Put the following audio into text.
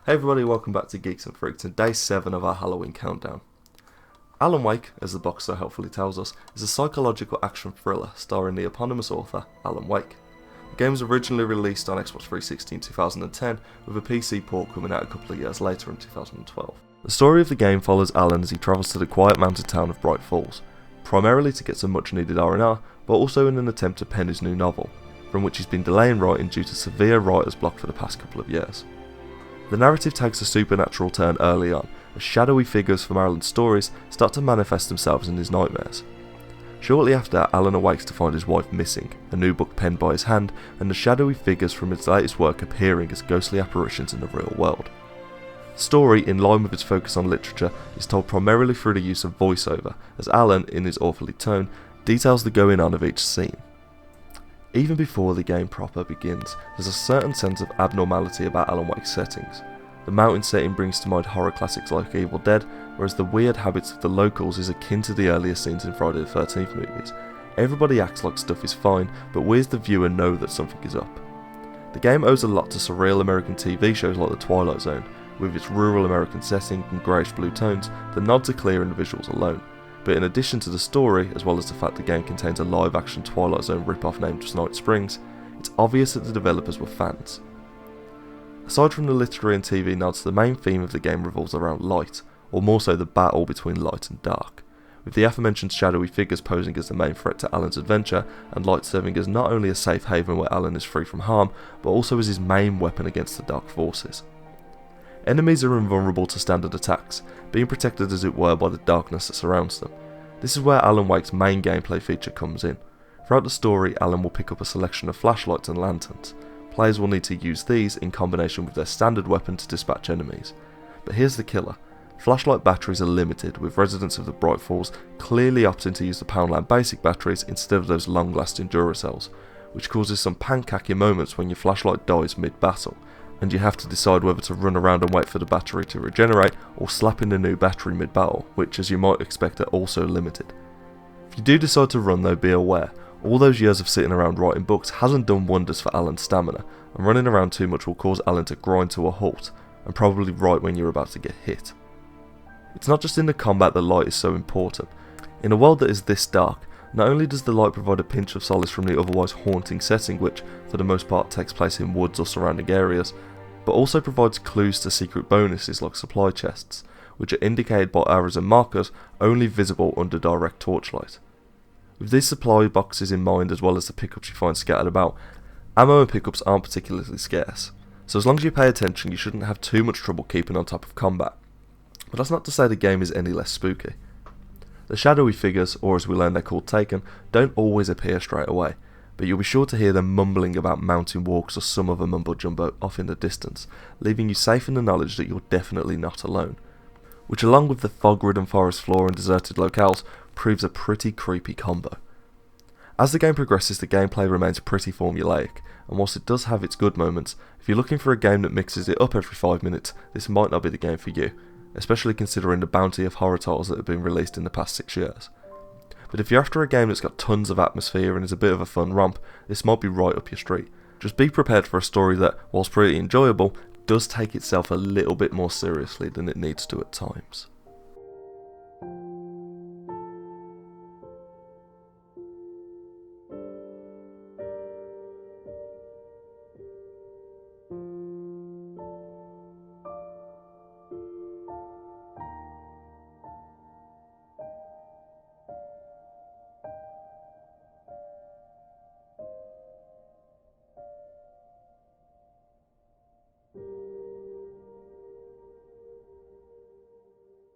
Hey everybody, welcome back to Geeks and Freaks and day 7 of our Halloween countdown. Alan Wake, as the box so helpfully tells us, is a psychological action thriller starring the eponymous author, Alan Wake. The game was originally released on Xbox 360 in 2010, with a PC port coming out a couple of years later in 2012. The story of the game follows Alan as he travels to the quiet mountain town of Bright Falls, primarily to get some much needed R&R, but also in an attempt to pen his new novel, from which he's been delaying writing due to severe writer's block for the past couple of years. The narrative takes a supernatural turn early on, as shadowy figures from Alan's stories start to manifest themselves in his nightmares. Shortly after, Alan awakes to find his wife missing, a new book penned by his hand, and the shadowy figures from his latest work appearing as ghostly apparitions in the real world. The story, in line with its focus on literature, is told primarily through the use of voiceover, as Alan, in his awfully tone, details the going on of each scene. Even before the game proper begins, there's a certain sense of abnormality about Alan Wake's settings. The mountain setting brings to mind horror classics like Evil Dead, whereas the weird habits of the locals is akin to the earlier scenes in Friday the 13th movies. Everybody acts like stuff is fine, but we as the viewer know that something is up. The game owes a lot to surreal American TV shows like The Twilight Zone, with its rural American setting and greyish blue tones. The nods are clear in the visuals alone. But in addition to the story, as well as the fact the game contains a live-action Twilight Zone rip-off named Night Springs, it's obvious that the developers were fans. Aside from the literary and TV nods, the main theme of the game revolves around light, or more so the battle between light and dark, with the aforementioned shadowy figures posing as the main threat to Alan's adventure, and light serving as not only a safe haven where Alan is free from harm, but also as his main weapon against the dark forces. Enemies are invulnerable to standard attacks, being protected as it were by the darkness that surrounds them. This is where Alan Wake's main gameplay feature comes in. Throughout the story, Alan will pick up a selection of flashlights and lanterns. Players will need to use these in combination with their standard weapon to dispatch enemies. But here's the killer. Flashlight batteries are limited, with residents of the Bright Falls clearly opting to use the Poundland basic batteries instead of those long-lasting Duracells, which causes some pancake moments when your flashlight dies mid-battle, and you have to decide whether to run around and wait for the battery to regenerate or slap in a new battery mid-battle, which as you might expect are also limited. If you do decide to run though, be aware, all those years of sitting around writing books hasn't done wonders for Alan's stamina, and running around too much will cause Alan to grind to a halt, and probably right when you're about to get hit. It's not just in the combat that light is so important. In a world that is this dark, not only does the light provide a pinch of solace from the otherwise haunting setting, which for the most part takes place in woods or surrounding areas, but also provides clues to secret bonuses like supply chests, which are indicated by arrows and markers only visible under direct torchlight. With these supply boxes in mind, as well as the pickups you find scattered about, ammo and pickups aren't particularly scarce, so as long as you pay attention you shouldn't have too much trouble keeping on top of combat. But that's not to say the game is any less spooky. The shadowy figures, or as we learn they're called Taken, don't always appear straight away, but you'll be sure to hear them mumbling about mountain walks or some other mumbo jumbo off in the distance, leaving you safe in the knowledge that you're definitely not alone, which along with the fog-ridden forest floor and deserted locales proves a pretty creepy combo. As the game progresses, the gameplay remains pretty formulaic, and whilst it does have its good moments, if you're looking for a game that mixes it up every 5 minutes, this might not be the game for you, especially considering the bounty of horror titles that have been released in the past 6 years. But if you're after a game that's got tons of atmosphere and is a bit of a fun romp, this might be right up your street. Just be prepared for a story that, whilst pretty enjoyable, does take itself a little bit more seriously than it needs to at times.